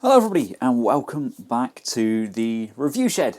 Hello everybody and welcome back to the review shed.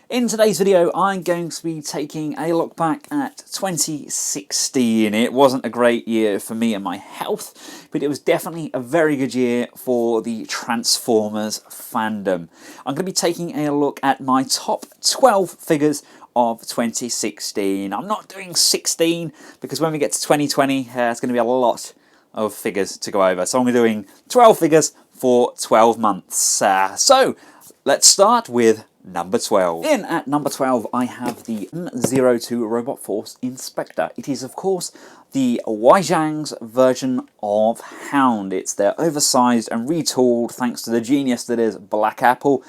In today's video I'm going to be taking a look back at 2016. It wasn't a great year for me and my health, but it was definitely a very good year for the Transformers fandom. I'm going to be taking a look at my top 12 figures of 2016. I'm not doing 16 because when we get to 2020 it's going to be a lot of figures to go over. So I'm doing 12 figures for 12 months. So let's start with number 12. In at number 12 I have the M02 Robot Force Inspector. It is of course the Weijang's version of Hound. It's their oversized and retooled thanks to the genius that is Black Apple,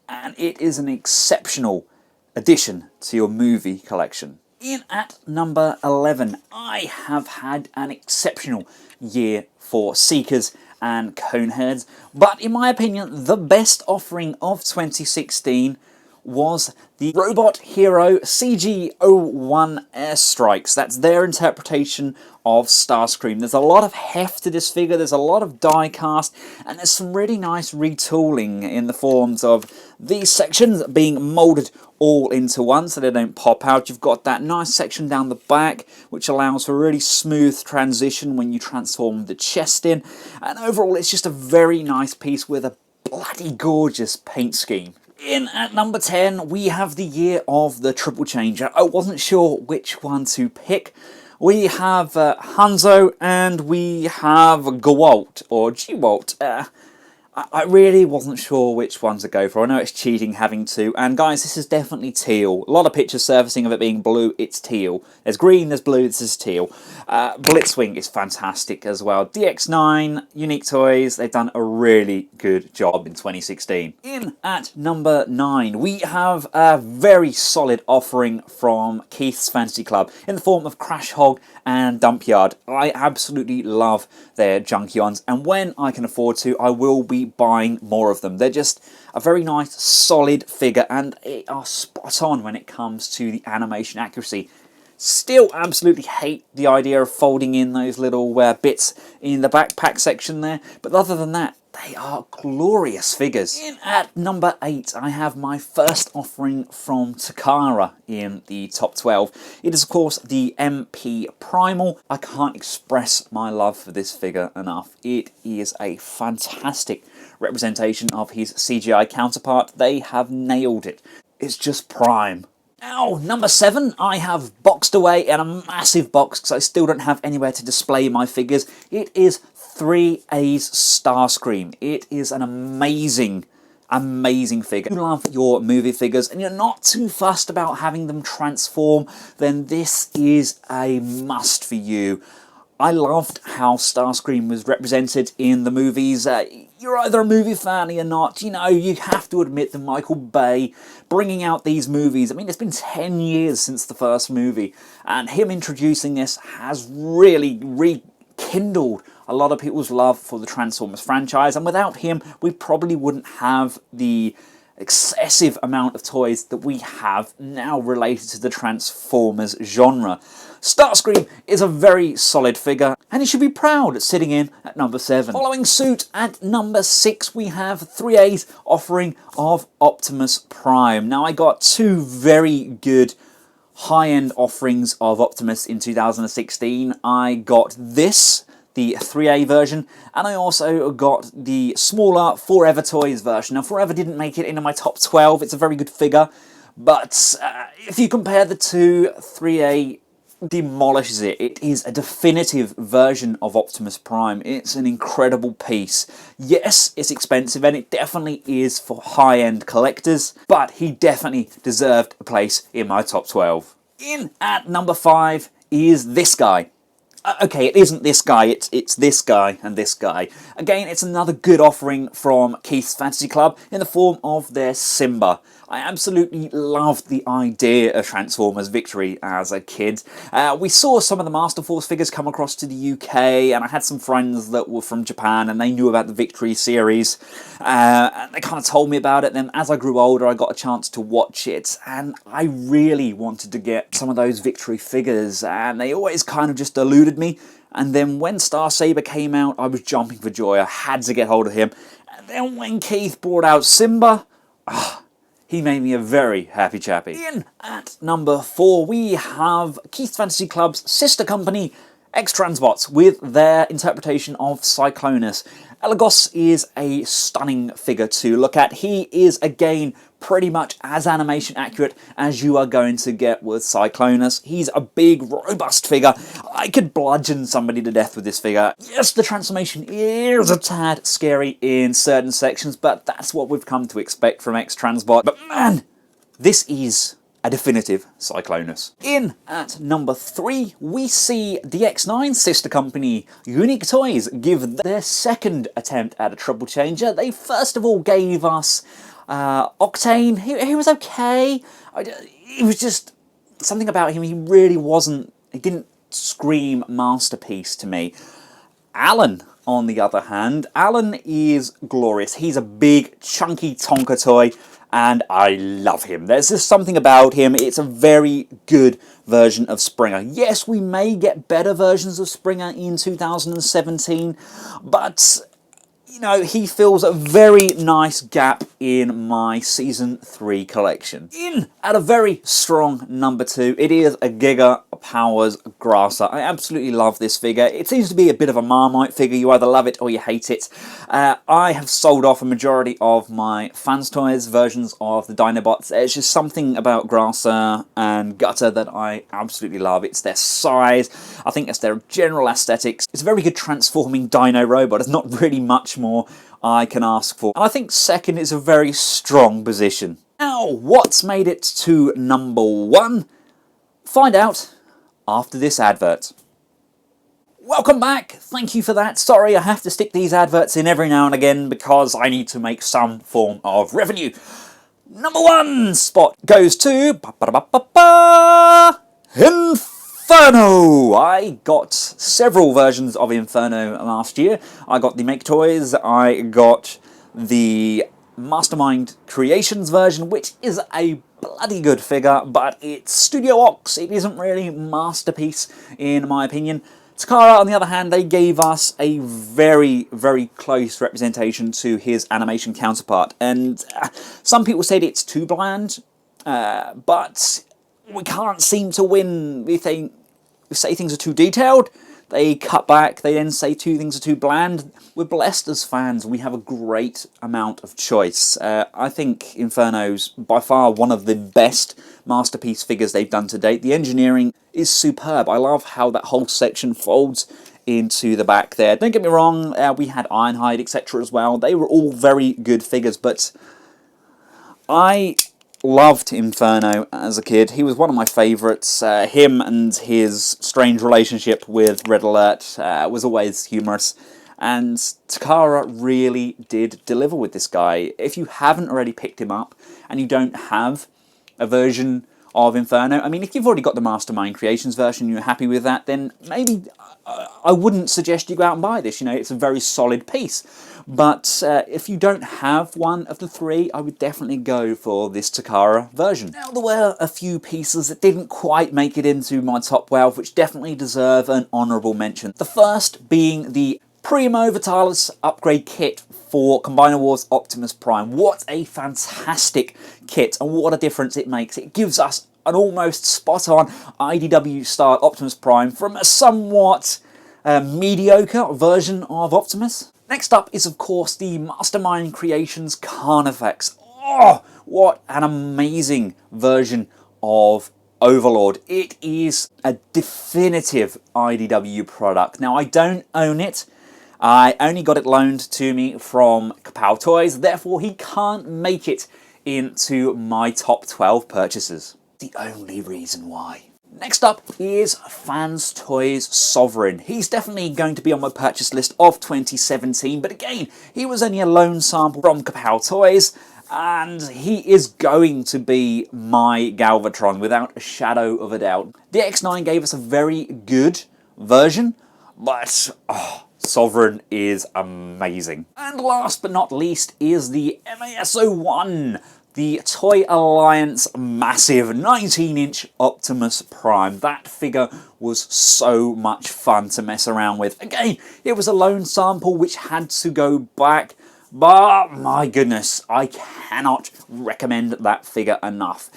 and it is an exceptional addition to your movie collection. In at number 11 I have had an exceptional year for Seekers and Coneheads, but in my opinion the best offering of 2016 was the Robot Hero CG-01 Airstrikes. That's their interpretation of Starscream. There's a lot of heft to this figure, there's a lot of die cast, and there's some really nice retooling in the forms of these sections being moulded all into one so they don't pop out. You've got that nice section down the back which allows for a really smooth transition when you transform the chest in, and overall it's just a very nice piece with a bloody gorgeous paint scheme. In at number 10 we have the year of the Triple Changer. I wasn't sure which one to pick. We have Hanzo and we have Gewalt, or Gewalt. I really wasn't sure which one to go for. I know it's cheating having to, and guys, this is definitely teal. A lot of pictures surfacing of it being blue, it's teal. There's green, there's blue, this is teal. Blitzwing is fantastic as well. DX9, Unique Toys, they've done a really good job in 2016. In at number 9, we have a very solid offering from Keith's Fantasy Club in the form of Crash Hog and Dumpyard. I absolutely love their Junkions, and when I can afford to, I will be buying more of them. They're just a very nice solid figure and they are spot on when it comes to the animation accuracy. Still absolutely hate the idea of folding in those little bits in the backpack section there, but other than that they are glorious figures. In at number 8 I have my first offering from Takara in the top 12. It is of course the MP Primal. I can't express my love for this figure enough. It is a fantastic representation of his CGI counterpart. They have nailed it. It's just prime. Now, number 7, I have boxed away in a massive box because I still don't have anywhere to display my figures. It is 3A's Starscream. It is an amazing figure. If you love your movie figures and you're not too fussed about having them transform, then this is a must for you. I loved how Starscream was represented in the movies. You're either a movie fan or you're not. You know, you have to admit that Michael Bay bringing out these movies, I mean, it's been 10 years since the first movie, and him introducing this has really rekindled a lot of people's love for the Transformers franchise, and without him, we probably wouldn't have the excessive amount of toys that we have now related to the Transformers genre. Starscream is a very solid figure, and he should be proud sitting in at number 7. Following suit at number 6, we have 3A's offering of Optimus Prime. Now, I got two very good high-end offerings of Optimus in 2016. I got this, the 3A version, and I also got the smaller Forever Toys version. Now, Forever didn't make it into my top 12. It's a very good figure, but if you compare the two, 3A demolishes it. It is a definitive version of Optimus Prime. It's an incredible piece. Yes, it's expensive, and it definitely is for high-end collectors, but he definitely deserved a place in my top 12. In at number 5 is this guy. Okay, it isn't this guy, it's this guy and this guy. Again, it's another good offering from Keith's Fantasy Club in the form of their Simba. I absolutely loved the idea of Transformers Victory as a kid. We saw some of the Master Force figures come across to the UK, and I had some friends that were from Japan and they knew about the Victory series. And they kind of told me about it. Then as I grew older, I got a chance to watch it, and I really wanted to get some of those Victory figures, and they always kind of just eluded me. And then when Star Saber came out, I was jumping for joy. I had to get hold of him. And then when Keith brought out Simba, he made me a very happy chappy. In at number 4, we have Keith Fantasy Club's sister company, X-Transbots, with their interpretation of Cyclonus. Elagos is a stunning figure to look at. He is, again, pretty much as animation accurate as you are going to get with Cyclonus. He's a big, robust figure. I could bludgeon somebody to death with this figure. Yes, the transformation is a tad scary in certain sections, but that's what we've come to expect from X-Transbot. But man, this is a definitive Cyclonus. In at number 3, we see the X9 sister company, Unique Toys, give their second attempt at a triple changer. They first of all gave us Octane. He was okay. It was just something about him. He really wasn't. He didn't scream masterpiece to me. Alan, on the other hand, Alan is glorious. He's a big, chunky Tonka toy, and I love him. There's just something about him. It's a very good version of Springer. Yes, we may get better versions of Springer in 2017, but you know, he fills a very nice gap in my Season 3 collection. In at a very strong number 2, it is a Giga Powers Grasser. I absolutely love this figure. It seems to be a bit of a Marmite figure. You either love it or you hate it. I have sold off a majority of my Fans Toys versions of the Dinobots. There's just something about Grasser and Gutter that I absolutely love. It's their size. I think it's their general aesthetics. It's a very good transforming dino robot. There's not really much more I can ask for. And I think second is a very strong position. Now, what's made it to number 1? Find out after this advert. Welcome back. Thank you for that. Sorry, I have to stick these adverts in every now and again because I need to make some form of revenue. Number 1 spot goes to Inferno! I got several versions of Inferno last year. I got the Make Toys, I got the Mastermind Creations version, which is a bloody good figure, but it's Studio Ox. It isn't really masterpiece, in my opinion. Takara, on the other hand, they gave us a very, very close representation to his animation counterpart, and some people said it's too bland, but we can't seem to win if they say things are too detailed. They cut back, they then say things are too bland. We're blessed as fans, we have a great amount of choice. I think Inferno's by far one of the best masterpiece figures they've done to date. The engineering is superb. I love how that whole section folds into the back there. Don't get me wrong, we had Ironhide, etc. as well. They were all very good figures, but I loved Inferno as a kid. He was one of my favourites. Him and his strange relationship with Red Alert was always humorous. And Takara really did deliver with this guy. If you haven't already picked him up and you don't have a version of Inferno, I mean, if you've already got the Mastermind Creations version and you're happy with that, then maybe I wouldn't suggest you go out and buy this. You know, it's a very solid piece. But if you don't have one of the 3, I would definitely go for this Takara version. Now, there were a few pieces that didn't quite make it into my top 12, which definitely deserve an honourable mention. The first being the Primo Vitalis upgrade kit for Combiner Wars Optimus Prime. What a fantastic kit, and what a difference it makes. It gives us an almost spot-on IDW-style Optimus Prime from a somewhat mediocre version of Optimus. Next up is, of course, the Mastermind Creations Carnifex. Oh, what an amazing version of Overlord. It is a definitive IDW product. Now, I don't own it. I only got it loaned to me from Kapow Toys, therefore he can't make it into my top 12 purchases. The only reason why. Next up is Fans Toys Sovereign. He's definitely going to be on my purchase list of 2017, but again, he was only a loan sample from Kapow Toys, and he is going to be my Galvatron without a shadow of a doubt. The X9 gave us a very good version, but Sovereign is amazing. And last but not least is the MAS01, the Toy Alliance massive 19-inch Optimus Prime. That figure was so much fun to mess around with. Again, it was a loan sample which had to go back, But my goodness, I cannot recommend that figure enough.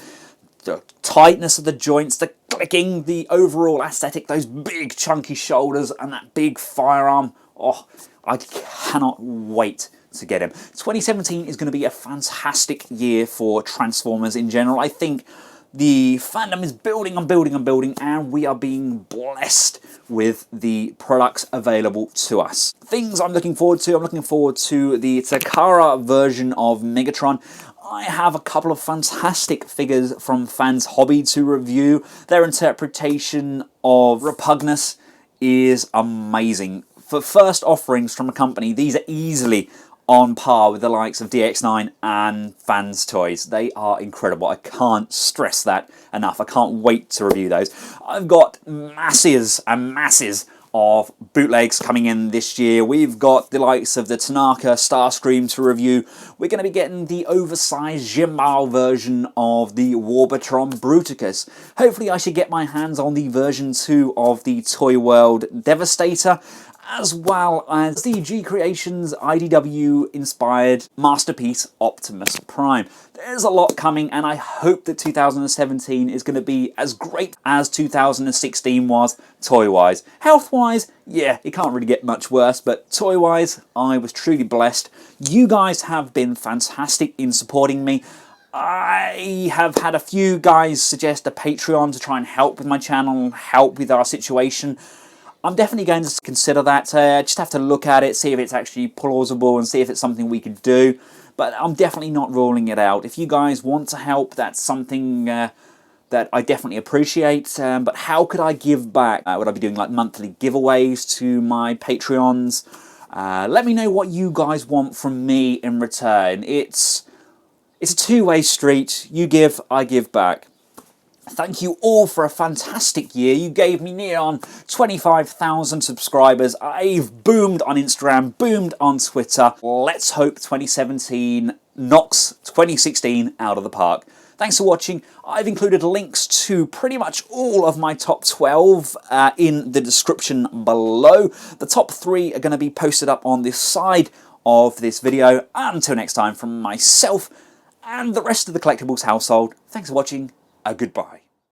The tightness of the joints, the clicking, the overall aesthetic, those big chunky shoulders and that big firearm. Oh, I cannot wait to get him. 2017 is going to be a fantastic year for Transformers in general. I think the fandom is building and building and building, and we are being blessed with the products available to us. Things I'm looking forward to. I'm looking forward to the Takara version of Megatron. I have a couple of fantastic figures from Fans Hobby to review. Their interpretation of Repugnus is amazing. For first offerings from a company, these are easily on par with the likes of DX9 and Fans Toys. They are incredible. I can't stress that enough. I can't wait to review those. I've got masses and masses of bootlegs coming in this year. We've got the likes of the Tanaka Starscream to review. We're going to be getting the oversized Jimbao version of the Warbatron Bruticus. Hopefully I should get my hands on the version 2 of the Toy World Devastator, as well as the G Creations IDW inspired masterpiece Optimus Prime. There's a lot coming, and I hope that 2017 is going to be as great as 2016 was toy-wise. Health-wise, yeah, it can't really get much worse, but toy-wise, I was truly blessed. You guys have been fantastic in supporting me. I have had a few guys suggest a Patreon to try and help with my channel, help with our situation. I'm definitely going to consider that. Just have to look at it, see if it's actually plausible and see if it's something we could do. But I'm definitely not ruling it out. If you guys want to help, that's something that I definitely appreciate. But how could I give back? Would I be doing like monthly giveaways to my Patreons? Let me know what you guys want from me in return. It's a two-way street. You give, I give back. Thank you all for a fantastic year. You gave me near on 25,000 subscribers. I've boomed on Instagram, boomed on Twitter. Let's hope 2017 knocks 2016 out of the park. Thanks for watching. I've included links to pretty much all of my top 12 in the description below. The top 3 are going to be posted up on this side of this video. Until next time, from myself and the rest of the Collectables household, thanks for watching. Goodbye.